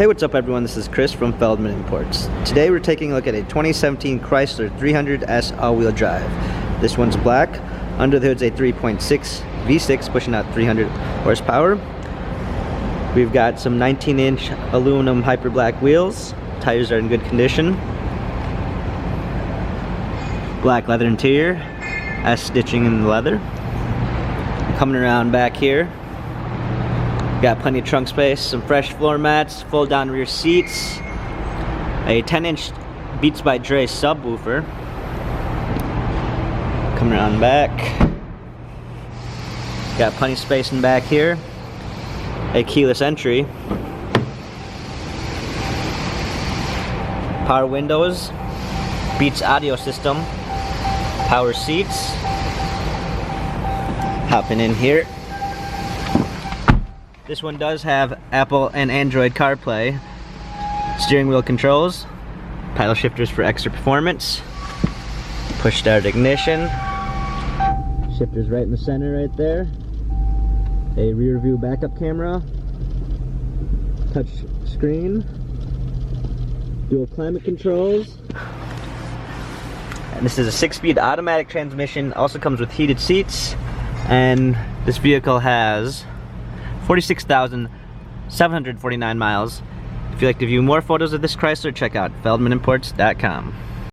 Hey, what's up everyone? This is Chris from Feldmann Imports. Today we're taking a look at a 2017 Chrysler 300S all-wheel drive. This one's black. Under the hood's a 3.6 V6 pushing out 300 horsepower. We've got some 19-inch aluminum hyper black wheels. Tires are in good condition. Black leather interior, S stitching in the leather. Coming around back here, got plenty of trunk space, some fresh floor mats, fold down rear seats, a 10-inch Beats by Dre subwoofer. Coming around back, got plenty of space in back here, a keyless entry, power windows, Beats audio system, power seats. Hopping in here. This one does have Apple and Android CarPlay, steering wheel controls, paddle shifters for extra performance, push start ignition, shifters right in the center right there, a rear view backup camera, touch screen, dual climate controls, and this is a 6-speed automatic transmission. Also comes with heated seats, and this vehicle has 46,749 miles. If you'd like to view more photos of this Chrysler, check out feldmanimports.com.